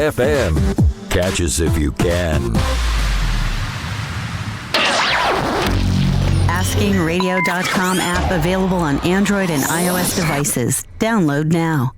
FM. Catch us if you can. AskingRadio.com app available on Android and iOS devices. Download now.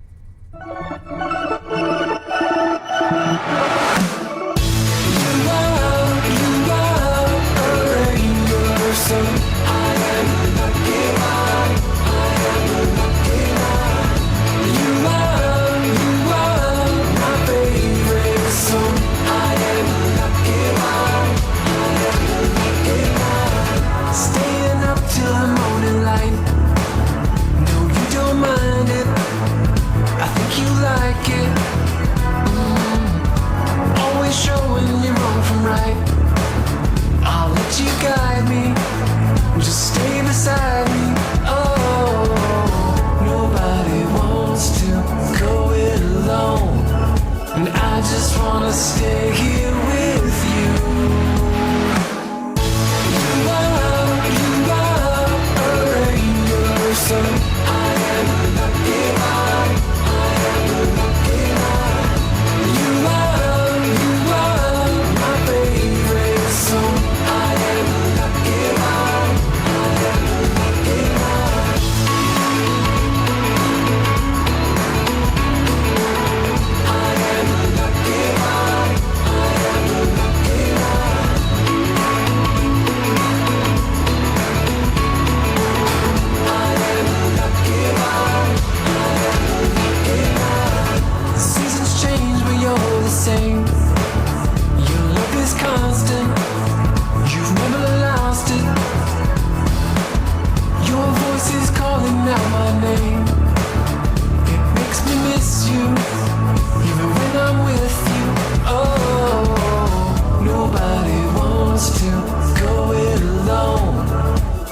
Guide me, just stay beside me. Oh, nobody wants to go it alone, and I just wanna stay here with you. You are a rainbow, so I am a lucky one. I am a lucky one. You are my favorite song. Same. Your love is constant. You've never lost it. Your voice is calling out my name. It makes me miss you, even when I'm with you. Oh, nobody wants to go it alone,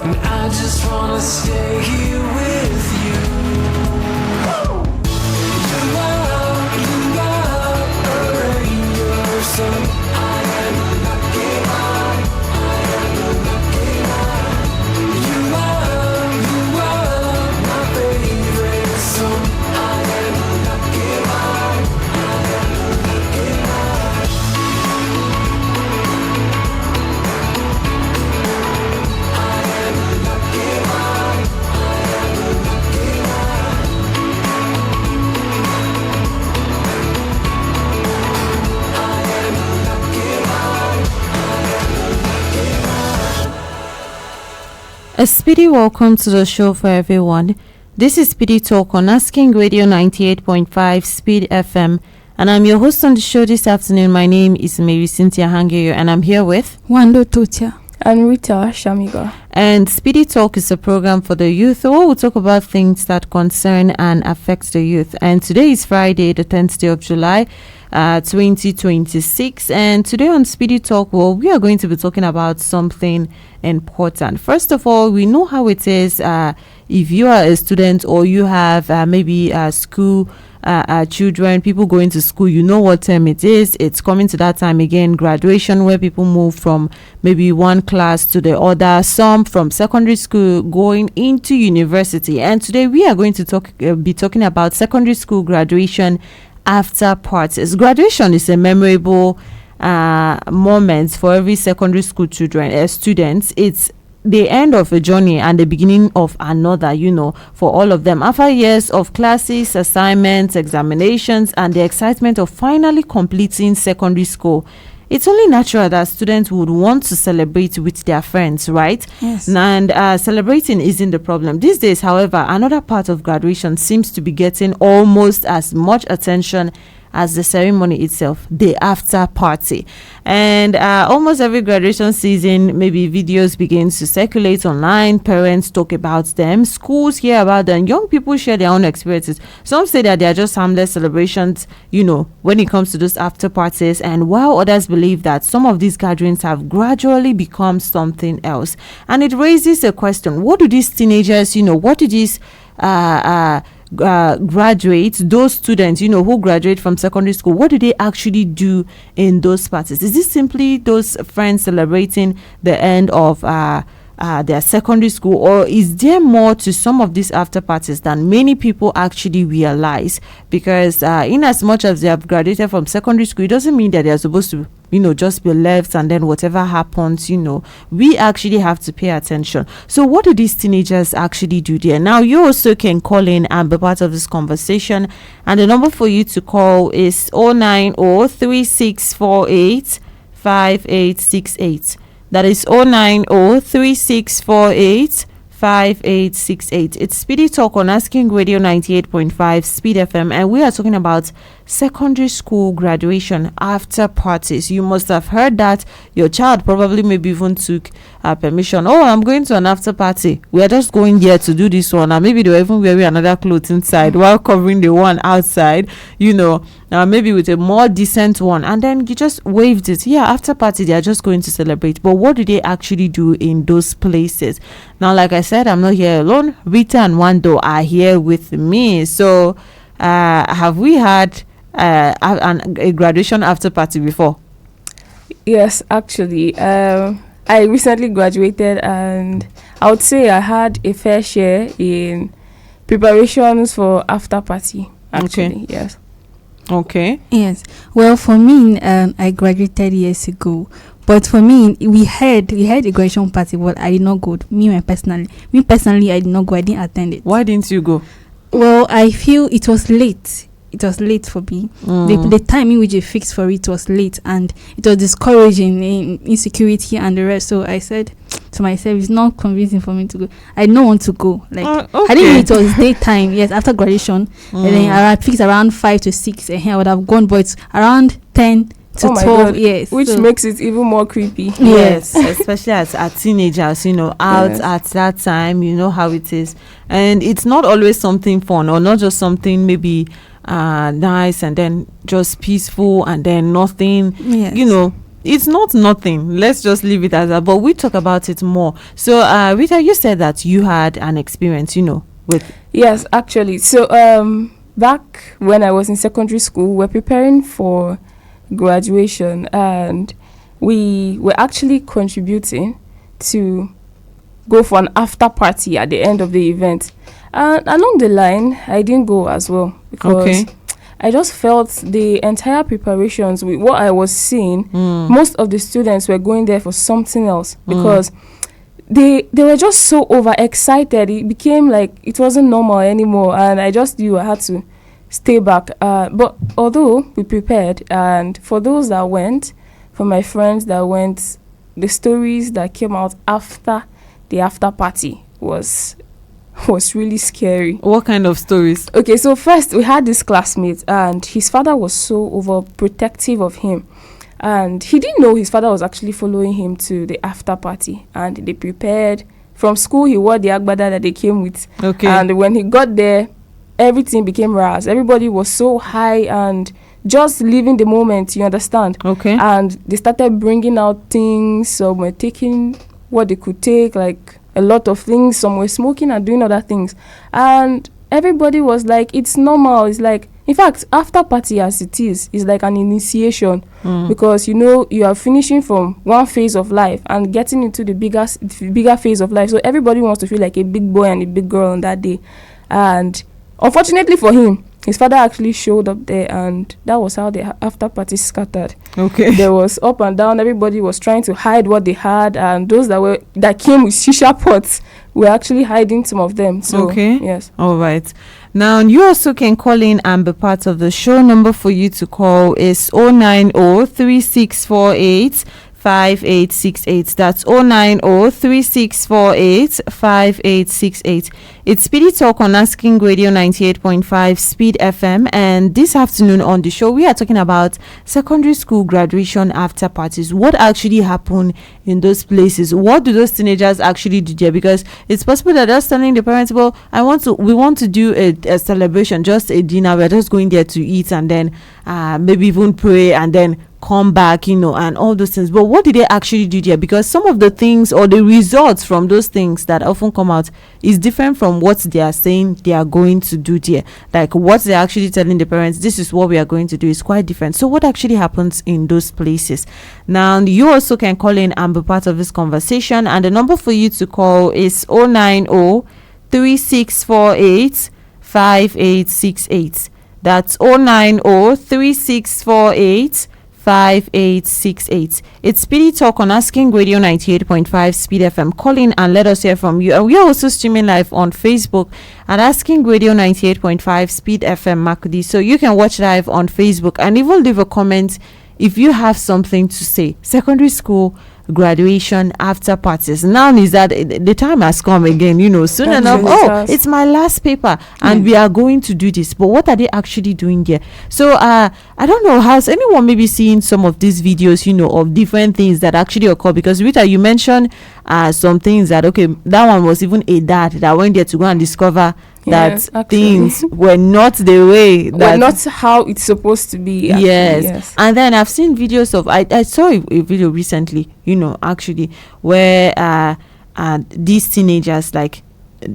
and I just wanna stay here with you. So I am a lucky one. I am a lucky one. You are my favorite song. I am a lucky one. I am a lucky one. I am a lucky one. I am a lucky A speedy welcome to the show for everyone. This is SPEEDy Talk on Asking Radio 98.5 Speed FM, and I'm your host on the show this afternoon. My name is Marysyntia Hangeior, and I'm here with Wandoo Tortya and Rita Shamiga. And SPEEDy Talk is a program for the youth where we'll talk about things that concern and affect the youth. And today is Friday, the 10th day of July, 2026. And today on SPEEDy Talk, well, we are going to be talking about something important. First of all, we know how it is if you are a student or you have maybe school children, people going to school, you know what time it is. It's coming to that time again, graduation, where people move from maybe one class to the other, some from secondary school going into university. And today we are going to be talking about secondary school graduation after parties. Graduation is a memorable moment for every secondary school students. It's the end of a journey and the beginning of another, for all of them. After years of classes, assignments, examinations, and the excitement of finally completing secondary school, it's only natural that students would want to celebrate with their friends, right? Yes. And celebrating isn't the problem. These days, however, another part of graduation seems to be getting almost as much attention as the ceremony itself, the after party. And almost every graduation season, maybe videos begin to circulate online, parents talk about them, schools hear about them, young people share their own experiences. Some say that they are just harmless celebrations, when it comes to those after parties, and while others believe that some of these gatherings have gradually become something else. And it raises a question: what do these teenagers, what do these graduates, those students, who graduate from secondary school, what do they actually do in those parties? Is this simply those friends celebrating the end of their secondary school, or is there more to some of these after parties than many people actually realize? Because in as much as they have graduated from secondary school, it doesn't mean that they are supposed to just be left and then whatever happens, we actually have to pay attention. So what do these teenagers actually do there? Now, you also can call in and be part of this conversation, and the number for you to call is 09036485868. That is 09036485868. It's Speedy Talk on Asking Radio 98.5 Speed FM, and we are talking about secondary school graduation after parties. You must have heard that your child probably maybe even took permission. Oh, I'm going to an after party. We are just going there to do this one, and maybe they were even wearing another clothes inside while covering the one outside. Maybe with a more decent one, and then you just waved it. Yeah, after party they are just going to celebrate. But what do they actually do in those places? Now, like I said, I'm not here alone. Rita and Wandoo are here with me. So have we had a graduation after party before? Yes, actually. I recently graduated, and I would say I had a fair share in preparations for after party. Actually, Okay. yes. Okay. Yes. Well, for me, I graduated years ago. But for me, we had a graduation party, but I did not go. Me personally, I did not go. I didn't attend it. Why didn't you go? Well, I feel it was late. It was late for me. The time in which they fixed for it was late, and it was discouraging in insecurity and the rest. So I said to myself, it's not convincing for me to go. I don't want to go. Like I didn't know it was daytime. Yes, after graduation, and then I fixed around 5 to 6, and I would have gone, but it's around 10 to 12. God. Yes, Which makes it even more creepy. Yes, especially as teenagers, out Yes. at that time, you know how it is. And it's not always something fun, or not just something maybe nice and then just peaceful and then nothing. Yes. It's not nothing. Let's just leave it as that. But we talk about it more. So, Rita, you said that you had an experience, with. Yes, actually. So back when I was in secondary school, we're preparing for graduation, and we were actually contributing to go for an after party at the end of the event. And along the line, I didn't go as well, because I just felt the entire preparations with what I was seeing, most of the students were going there for something else, because they were just so overexcited. It became like it wasn't normal anymore, and I just knew I had to stay back. But although we prepared, and for those that went, for my friends that went, the stories that came out after the after party was really scary. What kind of stories? Okay, so first we had this classmate, and his father was so overprotective of him, and he didn't know his father was actually following him to the after party. And they prepared from school. He wore the agbada that they came with. Okay. And when he got there, everything became ras. Everybody was so high and just living the moment, you understand? Okay. And they started bringing out things. Some were taking what they could take, like a lot of things. Some were smoking and doing other things. And everybody was like, it's normal. It's like, in fact, after party as it is like an initiation, because you are finishing from one phase of life and getting into the bigger phase of life. So everybody wants to feel like a big boy and a big girl on that day. And unfortunately for him, his father actually showed up there, and that was how the after party scattered. Okay. There was up and down. Everybody was trying to hide what they had, and those that came with shisha pots were actually hiding some of them. So, Okay. yes. All right. Now, you also can call in and be part of the show. Number for you to call is 09036485868. That's 09036485868. It's Speedy Talk on Asking Radio 98.5 Speed FM, and this afternoon on the show we are talking about secondary school graduation after parties. What actually happened in those places? What do those teenagers actually do there? Because it's possible that they're telling the parents, well, we want to do a celebration, just a dinner, we're just going there to eat and then maybe even pray and then come back, and all those things. But what did they actually do there? Because some of the things or the results from those things that often come out is different from from what they are saying they are going to do there. Like what they're actually telling the parents, this is what we are going to do, is quite different. So what actually happens in those places? Now you also can call in and be part of this conversation, and the number for you to call is 090 3648 5868. That's 090 3648 5868. It's Speedy Talk on Asking Radio 98.5 Speed FM. Call in and let us hear from you. And we are also streaming live on Facebook at Asking Radio 98.5 Speed FM Makudi. So you can watch live on Facebook and even leave a comment if you have something to say. Secondary school graduation after parties. Now is that the time has come again, soon That's enough. really Oh, fast. it's my last paper and we are going to do this. But what are they actually doing there? So I don't know, has anyone maybe seen some of these videos, of different things that actually occur? Because Rita, you mentioned some things that, okay, that one was even a dad that went there to go and discover Yes, that actually. things were not the way that Well, not how it's supposed to be. Actually, yes. And then I've seen videos of I saw a video recently, actually, where these teenagers, like,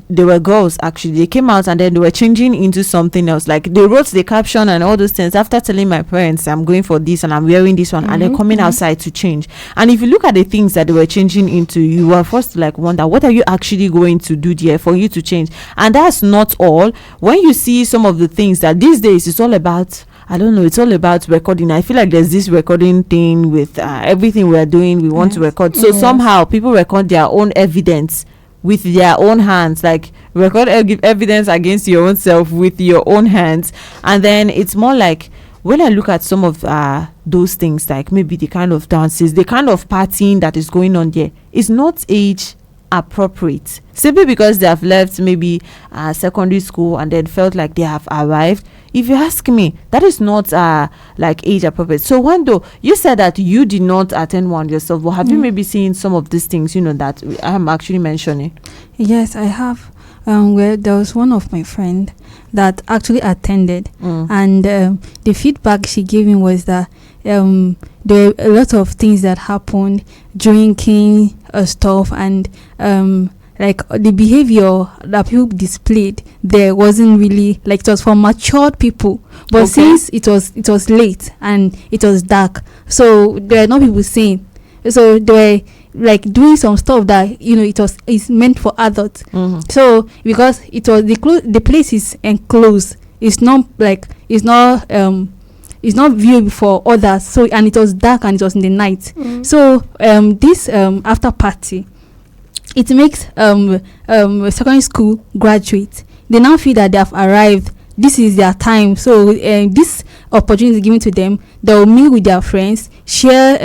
they were girls actually, they came out and then they were changing into something else. Like they wrote the caption and all those things after telling my parents I'm going for this and I'm wearing this one, and they're coming outside to change. And if you look at the things that they were changing into, you were first to like wonder, what are you actually going to do there for you to change? And that's not all. When you see some of the things that these days it's all about, I don't know, it's all about recording. I feel like there's this recording thing with everything we're doing, we want to record. So somehow people record their own evidence with their own hands, like record evidence against your own self with your own hands. And then it's more like, when I look at some of those things, like maybe the kind of dances, the kind of partying that is going on there, is not age appropriate, simply because they have left maybe secondary school and then felt like they have arrived. If you ask me, that is not like age appropriate. So Wandoo, you said that you did not attend one yourself, but have you maybe seen some of these things that I'm actually mentioning? Yes, I have. Where there was one of my friend that actually attended, and the feedback she gave me was that there were a lot of things that happened, drinking stuff, and like the behavior that people displayed there wasn't really like, it was for matured people. But since it was late and it was dark, so there are no people saying. So they were like doing some stuff that it's meant for adults. So because it was the place is enclosed, it's not viewable for others. So, and it was dark and it was in the night. So this after party, it makes secondary school graduates, they now feel that they have arrived, this is their time. So this opportunity is given to them. They will meet with their friends, share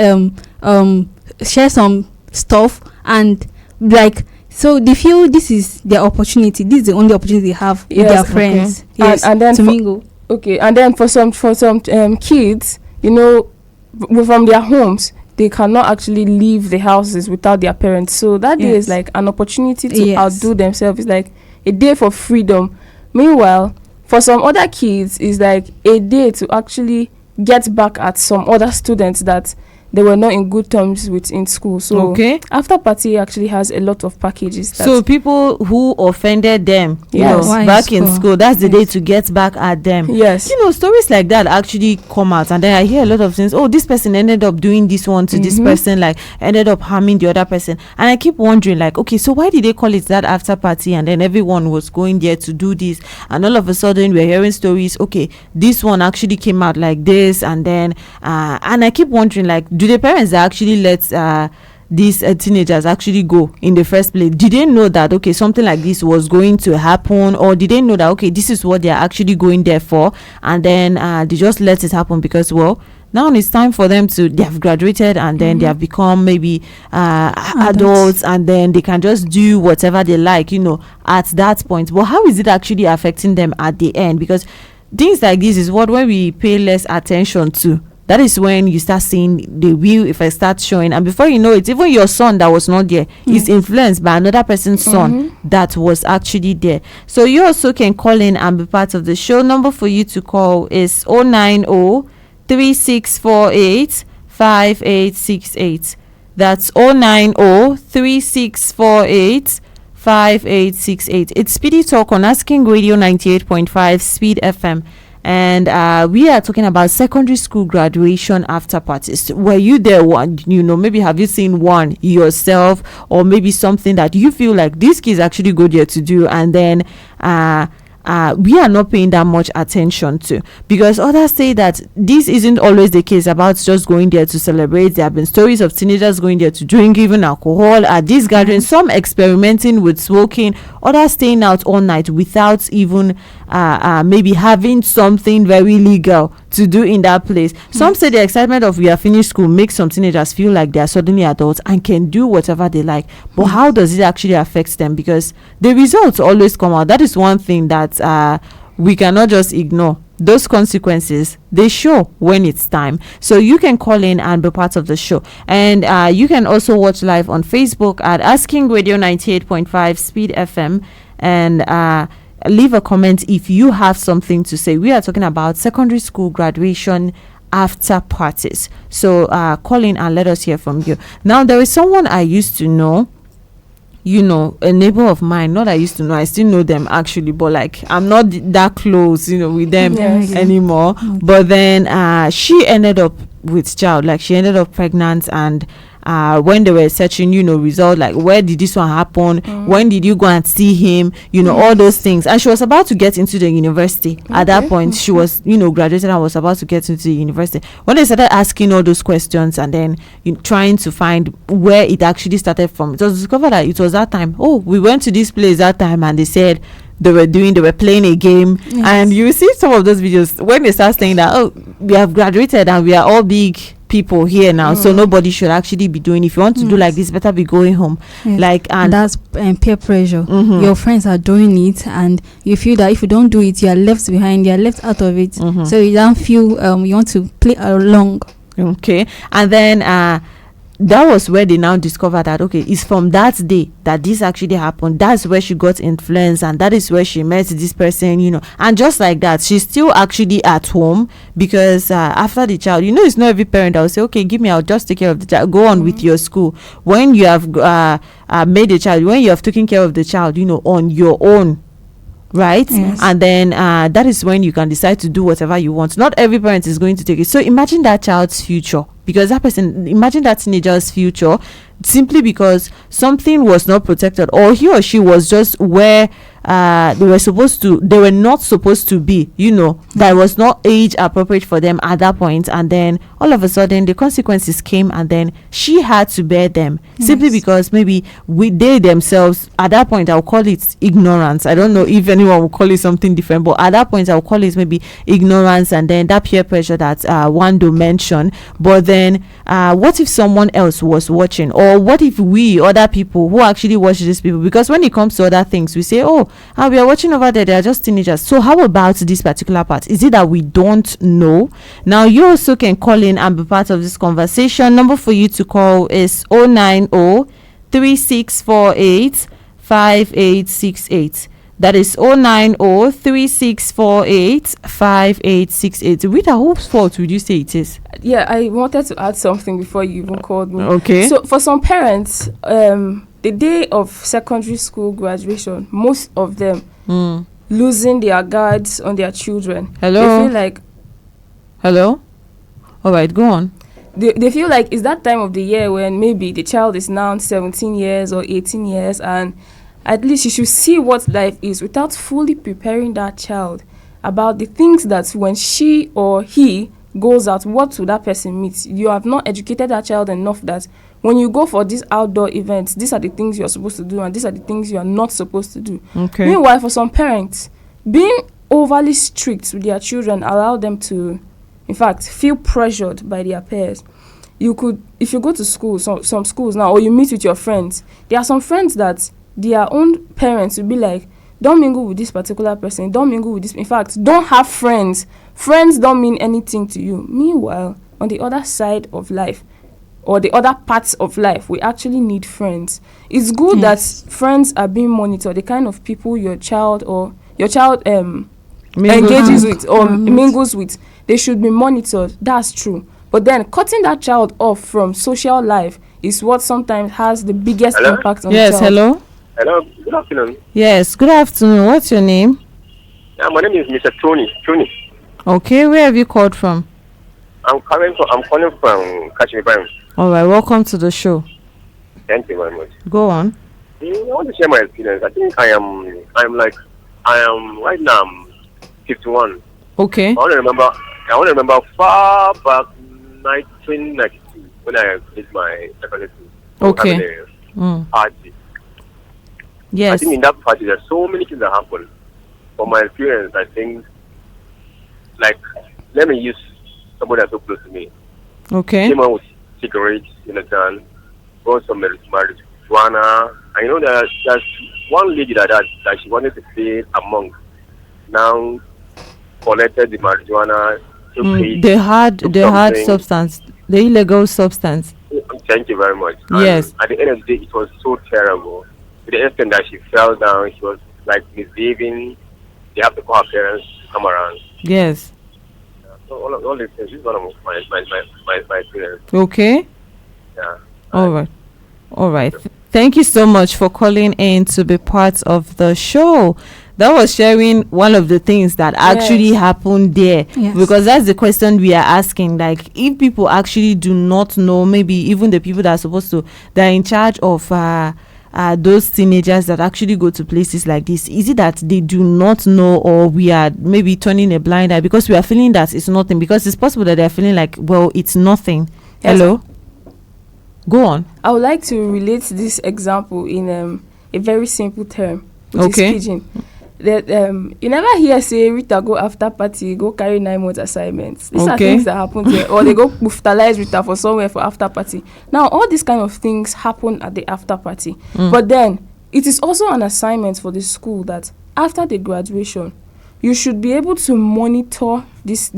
some stuff, and like, so they feel this is their opportunity. This is the only opportunity they have with their friends. Yes, and then to mingle. Okay, and then for some kids, from their homes, they cannot actually leave the houses without their parents. So that day is like an opportunity to outdo themselves. It's like a day for freedom. Meanwhile, for some other kids, it's like a day to actually get back at some other students that they were not in good terms with in school. So after party actually has a lot of packages. So people who offended them, back in school, that's the day to get back at them. Yes. Stories like that actually come out, and then I hear a lot of things. Oh, this person ended up doing this one to this person, like ended up harming the other person. And I keep wondering, like, okay, so why did they call it that after party? And then everyone was going there to do this, and all of a sudden we're hearing stories. Okay, this one actually came out like this, and then and I keep wondering, like, do the parents actually let these teenagers actually go in the first place? Did they know that, okay, something like this was going to happen, or did they know that, okay, this is what they're actually going there for, and then they just let it happen because, well, now it's time for them they have graduated, and then they have become maybe adults, and then they can just do whatever they like, at that point. But how is it actually affecting them at the end? Because things like this is when we pay less attention to. That is when you start seeing the real effect start showing, and before you know it, even your son that was not there is influenced by another person's son that was actually there. So you also can call in and be part of the show. Number for you to call is 090 3648 5868. That's 090 3648 5868. It's Speedy Talk on Asking Radio 98.5 Speed FM. And we are talking about secondary school graduation after parties. Were you there one? Maybe have you seen one yourself, or maybe something that you feel like these kids actually go there to do, and then we are not paying that much attention to, because others say that this isn't always the case about just going there to celebrate. There have been stories of teenagers going there to drink even alcohol at these gatherings, some experimenting with smoking, others staying out all night without even maybe having something very legal to do in that place. Some say the excitement of we are finished school makes some teenagers feel like they are suddenly adults and can do whatever they like. But how does it actually affect them? Because the results always come out. That is one thing that we cannot just ignore. Those consequences, they show when it's time. So you can call in and be part of the show. And you can also watch live on Facebook at Asking Radio 98.5 Speed FM, and leave a comment if you have something to say. We are talking about secondary school graduation after parties. So call in and let us hear from you. Now, there is someone I used to know, a neighbor of mine. Not I used to know, I still know them actually, but like I'm not that close with them anymore. But then she ended up with child, like she ended up pregnant, and when they were searching result, like where did this one happen, when did you go and see him, all those things. And she was about to get into the university at that point. She was graduated and was about to get into the university when they started asking all those questions, and then trying to find where it actually started from. It was discovered that it was that time, we went to this place that time, and they said they were playing a game. And you see some of those videos when they start saying that, we have graduated and we are all big people here now, so nobody should actually be doing. If you want to do like this, better be going home. And that's peer pressure. Your friends are doing it, and you feel that if you don't do it, you are left behind, you are left out of it. So you don't feel you want to play along. Okay. And then that was where they now discovered that it's from that day that this actually happened. That's where she got influenced, and that is where she met this person, and just like that, she's still actually at home, because after the child, it's not every parent that will say, okay, give me, I'll just take care of the child, go on with your school. When you have made a child, when you have taken care of the child on your own, right? And then that is when you can decide to do whatever you want. Not every parent is going to take it. So imagine that child's future, because imagine that teenager's future, simply because something was not protected, or he or she was just where they were not supposed to be, that was not age appropriate for them at that point. And then all of a sudden the consequences came, and then she had to bear them, simply because maybe they themselves, at that point, I'll call it ignorance. I don't know if anyone will call it something different, but at that point I'll call it maybe ignorance, and then that peer pressure that Wandoo mentioned. But then what if someone else was watching, or what if other people who actually watch these people, because when it comes to other things, we say, we are watching over there, they are just teenagers. So how about this particular part? Is it that we don't know? Now you also can call in and be part of this conversation. Number for you to call is 090-3648-5868. That is 090-3648-5868. Rita, whose fault would you say it is? Yeah, I wanted to add something before you even called me. Okay. So for some parents, the day of secondary school graduation, most of them losing their guards on their children. Hello? They feel like... Hello? All right, go on. They feel like it's that time of the year when maybe the child is now 17 years or 18 years, and at least you should see what life is without fully preparing that child about the things that when she or he goes out, what will that person meet? You have not educated that child enough that when you go for these outdoor events, these are the things you're supposed to do, and these are the things you are not supposed to do. Okay. Meanwhile, for some parents, being overly strict with their children allow them to, in fact, feel pressured by their peers. You could, if you go to school, some schools now, or you meet with your friends, there are some friends that their own parents will be like, don't mingle with this particular person, don't mingle with this. In fact, don't have friends. Friends don't mean anything to you. Meanwhile, on the other side of life, or the other parts of life, we actually need friends. It's good that friends are being monitored, the kind of people your child engages with or mingles with. They should be monitored. That's true. But then cutting that child off from social life is what sometimes has the biggest impact on the child. Hello? Hello, Good afternoon. Yes, good afternoon. What's your name? My name is Mr. Tony. Okay, where have you called from? I'm calling from Kashmir. All right, welcome to the show. Thank you very much. Go on. I want to share my experience. I think I am right now I'm 51. Okay. I want to remember far back 1992 when I did my secondary school. Okay. Party. Yes. I think in that party there's so many things that happen. From my experience, I think, like, let me use somebody that's so close to me. Okay. Came out with cigarettes, brought some marijuana. I know that there's one lady that she wanted to be a monk. Now collected the marijuana. The hard substance, the illegal substance. Thank you very much. Yes. And at the end of the day, it was so terrible. To the extent that she fell down, she was like misbehaving. They have to call her parents to come around. Yes. So all these things, this is one of my experience. Okay. Yeah. All right. Thank you so much for calling in to be part of the show. That was sharing one of the things that actually happened there. Yes. Because that's the question we are asking. Like, if people actually do not know, maybe even the people that are supposed to, they're in charge of those teenagers that actually go to places like this, is it that they do not know, or we are maybe turning a blind eye because we are feeling that it's nothing? Because it's possible that they're feeling like, well, it's nothing. Yes. Hello? Go on. I would like to relate this example in a very simple term, which Okay. is pidgin. That you never hear say Rita go after party, go carry 9 months assignments. These are Okay. things that happen there, or they go muftalize Rita for somewhere for after party. Now all these kind of things happen at the after party, but then it is also an assignment for the school that after the graduation, you should be able to monitor these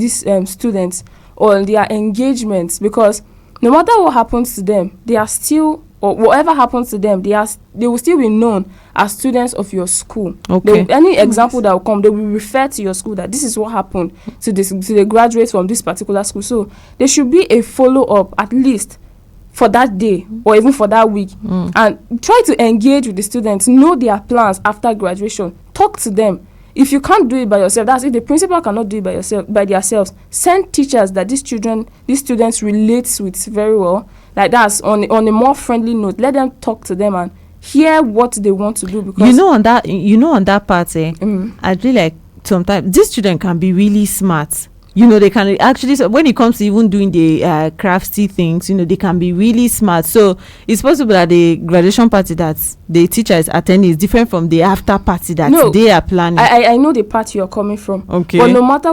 students or their engagements, because no matter what happens to them, they are still, or whatever happens to them, they will still be known as students of your school. Okay. Any example that will come, they will refer to your school that this is what happened to the graduates from this particular school. So there should be a follow-up at least for that day or even for that week, and try to engage with the students, know their plans after graduation, talk to them. If you can't do it by yourself, that's if the principal cannot do it by themselves, send teachers that these students relate with very well, like that's on a more friendly note. Let them talk to them and hear what they want to do, because on that part, I feel like sometimes these children can be really smart. They can actually, so when it comes to even doing the crafty things, they can be really smart. So it's possible that the graduation party that the teacher is attending is different from the after party that they are planning. I know the part you're coming from. Okay. But no matter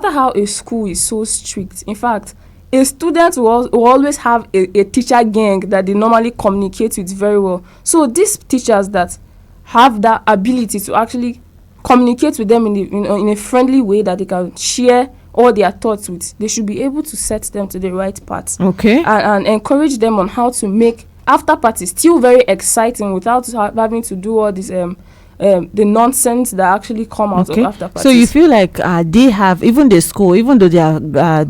how a school is so strict, in fact, a student will always have a teacher gang that they normally communicate with very well. So these teachers that have that ability to actually communicate with them in a friendly way that they can share all their thoughts with, they should be able to set them to the right path. Okay. And encourage them on how to make after parties still very exciting without having to do all this the nonsense that actually come out of after parties. So you feel like they have, even the school, even though they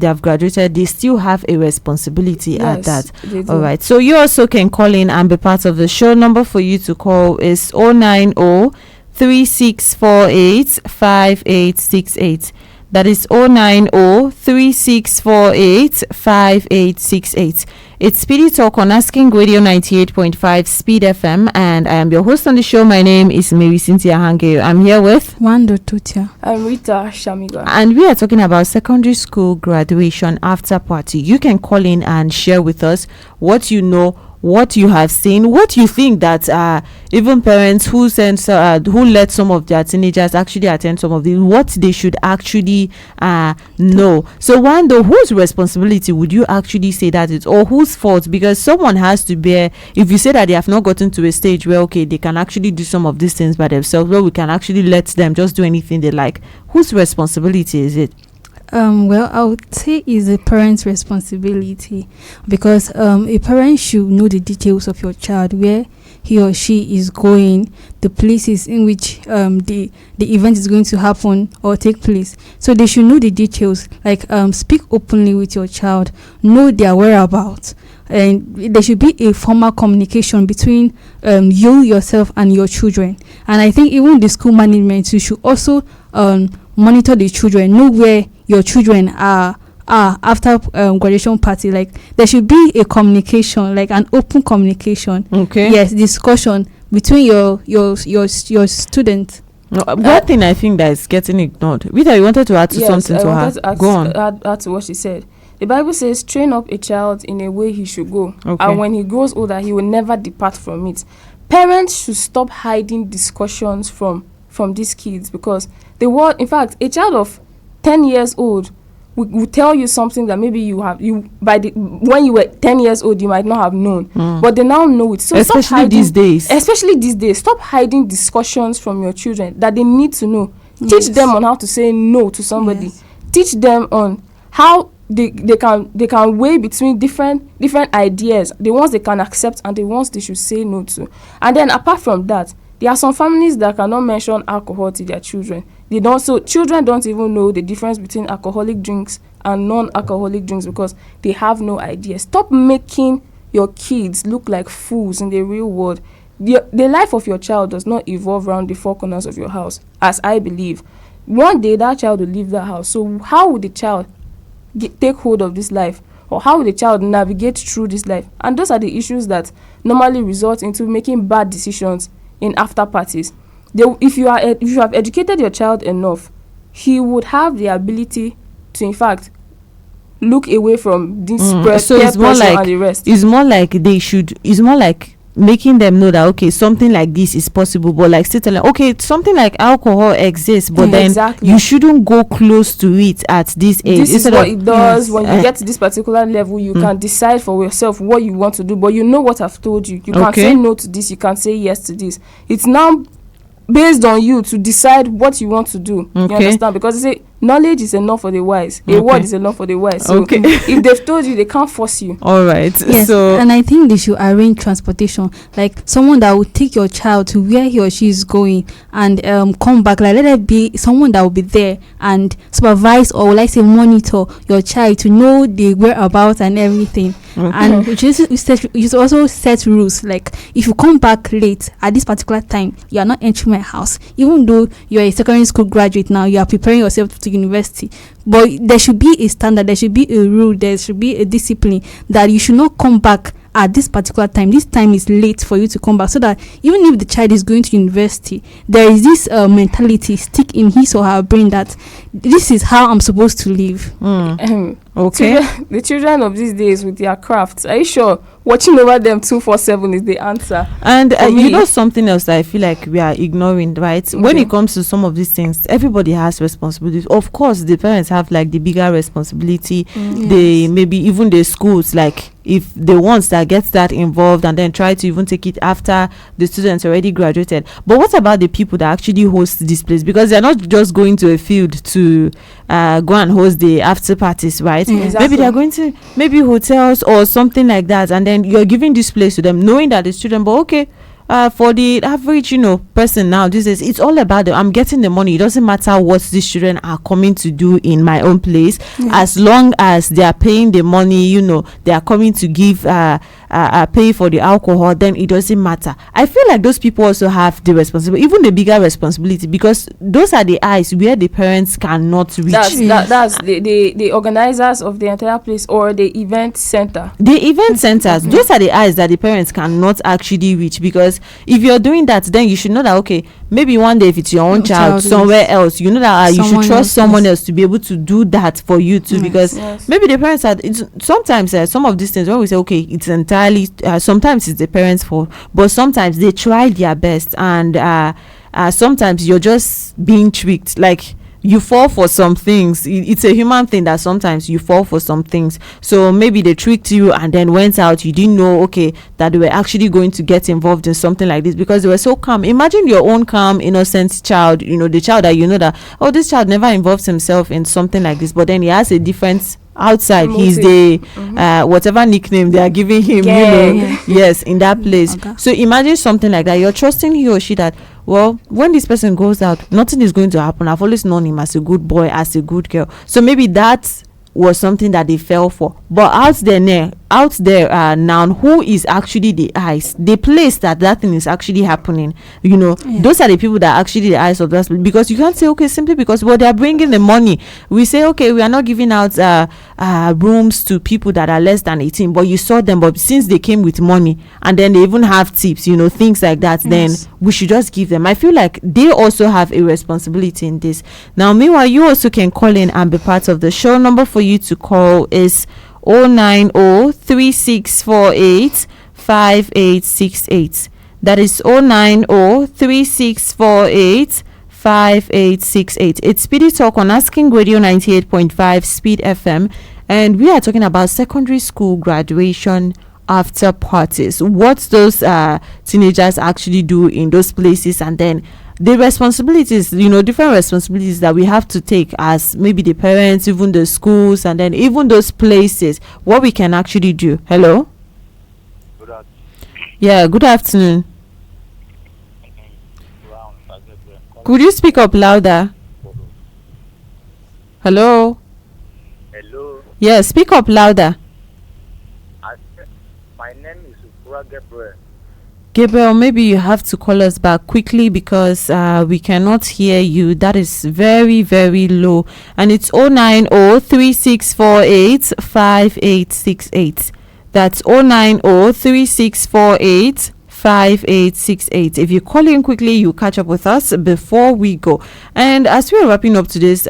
have graduated, they still have a responsibility at that. They do. All right. So you also can call in and be part of the show. Number for you to call is 090-3648-5868. That is 090-3648-5868. It's Speedy Talk on Asking Radio 98.5 Speed FM, and I am your host on the show. My name is Marysyntia Hangeior. I'm here with Wandoo Tortya. I'm Rita Shamiga. and we are talking about secondary school graduation after party. You can call in and share with us what you know, what you have seen, what you think that even parents who let some of their teenagers actually attend some of these, what they should actually know. So Wandoo, whose responsibility would you actually say that it's, or whose fault? Because someone has to bear, if you say that they have not gotten to a stage where they can actually do some of these things by themselves, where we can actually let them just do anything they like, whose responsibility is it? Well, I would say it's a parent's responsibility, because a parent should know the details of your child, where he or she is going, the places in which the event is going to happen or take place. So they should know the details, like speak openly with your child, know their whereabouts, and there should be a formal communication between you yourself and your children. And I think even the school management, you should also monitor the children, know where your children are after graduation party. Like there should be a communication, like an open communication. Okay. Yes, discussion between your students. One thing I think that is getting ignored. Rita, you wanted to add to something to her. Go on. Add to what she said. The Bible says, train up a child in a way he should go. Okay. And when he grows older, he will never depart from it. Parents should stop hiding discussions from these kids, because the world, in fact, a child of 10 years old will tell you something that maybe when you were 10 years old, you might not have known. But they now know it. So Especially these days. Stop hiding discussions from your children that they need to know. Teach them on how to say no to somebody. Yes. Teach them on how they can weigh between different ideas, the ones they can accept and the ones they should say no to. And then apart from that, there are some families that cannot mention alcohol to their children. So children don't even know the difference between alcoholic drinks and non-alcoholic drinks because they have no idea. Stop making your kids look like fools in the real world. The life of your child does not evolve around the four corners of your house, as I believe. One day that child will leave that house. So how would the child take hold of this life? Or how will the child navigate through this life? And those are the issues that normally result into making bad decisions in after parties. If you have educated your child enough, he would have the ability to, in fact, look away from this peer pressure and the rest. It's more like making them know that okay, something like this is possible, but like still telling okay, something like alcohol exists, but then you shouldn't go close to it at this age. This is what it does. When you get to this particular level, you can decide for yourself what you want to do, but you know what I've told you. You can say no to this, you can say yes to this. It's now based on you to decide what you want to do. You understand? Because they say knowledge is enough for the wise. A word is enough for the wise. So if they've told you, they can't force you. All right. Yes, So and I think they should arrange transportation, like someone that will take your child to where he or she is going and come back. Like let it be someone that will be there and supervise, or like say monitor your child to know the whereabouts and everything. And you should also set rules, like if you come back late at this particular time, you are not entering my house. Even though you are a secondary school graduate now, you are preparing yourself to university, but there should be a standard, there should be a rule, there should be a discipline that you should not come back at this particular time. This time is late for you to come back, so that even if the child is going to university, there is this mentality stick in his or her brain that this is how I'm supposed to live. The children of these days with their crafts, are you sure watching over them 247 is the answer? And you know something else that I feel like we are ignoring, right? When it comes to some of these things, everybody has responsibilities. Of course, the parents have like the bigger responsibility. They maybe even the schools, like if the ones that get that involved and then try to even take it after the students already graduated. But what about the people that actually host this place? Because they're not just going to a field to go and host the after parties, right? Maybe they're going to maybe hotels or something like that, and then you're giving this place to them knowing that the student, but okay, for the average person now this is, it's all about I'm getting the money. It doesn't matter what these children are coming to do in my own place, as long as they are paying the money, they are coming to give pay for the alcohol, then it doesn't matter. I feel like those people also have the responsibility, even the bigger responsibility, because those are the eyes where the parents cannot reach. That's the organizers of the entire place, or the event center. The event centers, those are the eyes that the parents cannot actually reach, because if you're doing that, then you should know that okay, maybe one day if it's your own child somewhere else, you know that you should trust someone else to be able to do that for you too, because maybe the parents are, sometimes some of these things when we say okay, it's entirely sometimes it's the parents' fault, but sometimes they try their best, and sometimes you're just being tricked. Like you fall for some things. It's a human thing that sometimes you fall for some things. So maybe they tricked you and then went out. You didn't know, okay, that they were actually going to get involved in something like this because they were so calm. Imagine your own calm, innocent child, the child that that, oh, this child never involves himself in something like this, but then he has a different outside. He's the whatever nickname they are giving him, yes, in that place. So imagine something like that. You're trusting he or she that, well, when this person goes out, nothing is going to happen. I've always known him as a good boy, as a good girl. So maybe that was something that they fell for. But out there, out there now who is actually the eyes, the place that thing is actually happening. Those are the people that are actually the eyes of that, because you can't say, okay, simply because they are bringing the money, we say, okay, we are not giving out rooms to people that are less than 18, but you saw them, but since they came with money and then they even have tips, things like that, then we should just give them. I feel like they also have a responsibility in this. Now, meanwhile, you also can call in and be part of the show. Number for you to call is 090-3648-5868. That is 090-3648-5868. It's Speedy Talk on Asking Radio 98.5 Speed FM, and we are talking about secondary school graduation after parties. What those teenagers actually do in those places, and then the responsibilities, different responsibilities that we have to take as maybe the parents, even the schools, and then even those places, what we can actually do. Hello? Good afternoon. Yeah, good afternoon. Could you speak up louder? Hello? Hello. Yeah, speak up louder. My name is Ukura Gabriel. Gabriel, maybe you have to call us back quickly because we cannot hear you. That is very, very low. And it's 090-3648-5868. That's 090-3648-5868. If you call in quickly, you catch up with us before we go. And as we are wrapping up today's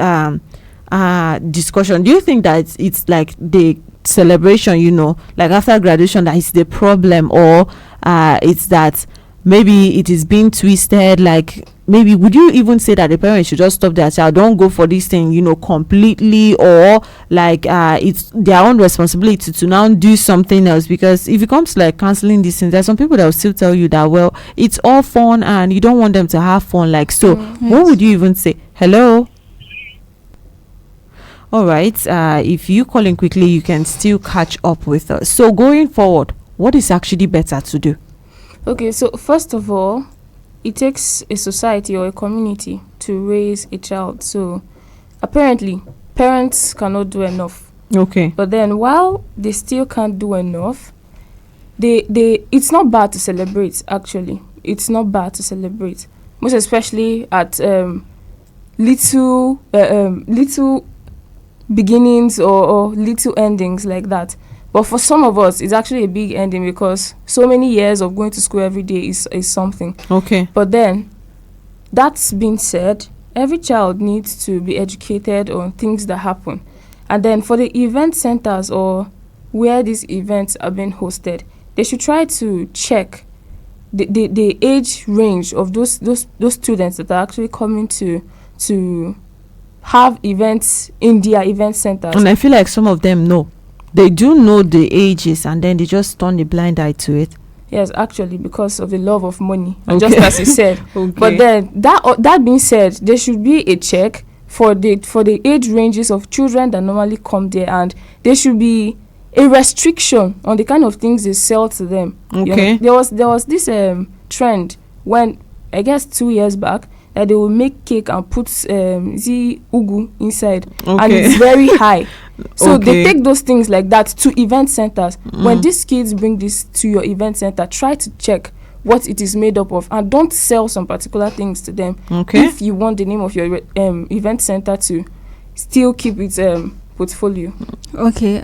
discussion, do you think that it's like the celebration, like after graduation, that is the problem, or it's that maybe it is being twisted? Like, maybe would you even say that the parents should just stop their child, don't go for this thing, completely, or like it's their own responsibility to now do something else? Because if it comes to like canceling these things, there's some people that will still tell you that, well, it's all fun and you don't want them to have fun. Like, so what would you even say? Hello? All right, if you call in quickly, you can still catch up with us. So going forward, what is actually better to do? Okay, so first of all, it takes a society or a community to raise a child. So apparently, parents cannot do enough. Okay. But then while they still can't do enough, it's not bad to celebrate, actually. It's not bad to celebrate. Most especially at little beginnings or little endings like that. But for some of us, it's actually a big ending, because so many years of going to school every day is something. Okay. But then, that's being said, every child needs to be educated on things that happen. And then for the event centers or where these events are being hosted, they should try to check the age range of those students that are actually coming to have events in their event centers. And I feel like some of them know. They do know the ages, and then they just turn the blind eye to it. Yes, actually, because of the love of money, Okay. just as you said. Okay. But then that being said, there should be a check for the age ranges of children that normally come there, and there should be a restriction on the kind of things they sell to them. Okay. There was this trend when, I guess 2 years back, that they will make cake and put ugu inside, and Okay. it's very high. So Okay. they take those things like that to event centers. When these kids bring this to your event center, try to check what it is made up of, and don't sell some particular things to them. Okay. If you want the name of your event center to still keep its portfolio. Okay,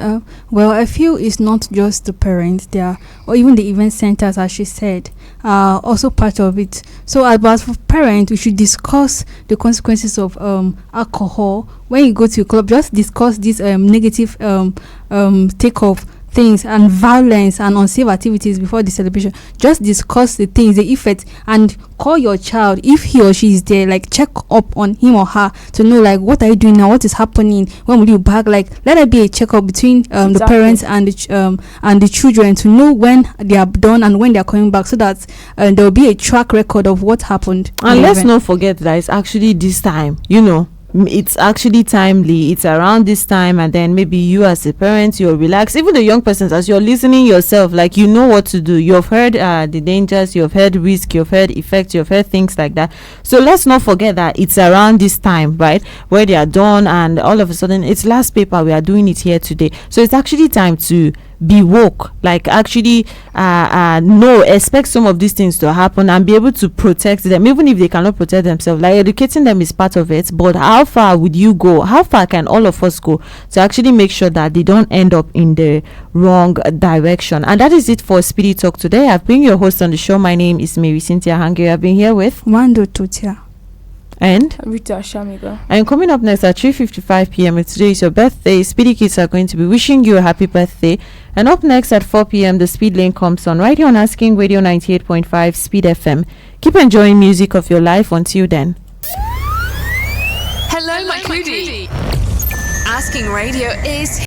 well, I feel it's not just the parents there, or even the event centers, as she said, also part of it. So, about for parents, we should discuss the consequences of alcohol. When you go to a club, just discuss this negative take of things and violence and unsafe activities before the celebration. Just discuss the things, the effects, and call your child if he or she is there. Like, check up on him or her to know, like, what are you doing now, what is happening, when will you back. Like, let there be a checkup between the parents and the children to know when they are done and when they are coming back, so that there will be a track record of what happened. And let's not forget that it's actually this time, it's actually timely. It's around this time, and then maybe you as a parent, you're relaxed. Even the young persons, as you're listening yourself, like, you know what to do. You've heard the dangers, you've heard risk, you've heard effects, you've heard things like that. So let's not forget that it's around this time, right, where they are done, and all of a sudden it's last paper, we are doing it here today. So it's actually time to be woke, like actually know, expect some of these things to happen and be able to protect them, even if they cannot protect themselves. Like educating them is part of it, but how far would you go? How far can all of us go to actually make sure that they don't end up in the wrong direction? And that is it for Speedy Talk today. I've been your host on the show. My name is Marysyntia Hangeior. I've been here with Wandoo Tortya and Rita Shamiga. And coming up next at 3:55 p.m. if today is your birthday, Speedy Kids are going to be wishing you a happy birthday. And up next at 4 p.m. the Speed Lane comes on right here on Asking Radio 98.5 Speed FM. Keep enjoying music of your life. Until then. Hello, my cutie. Asking Radio is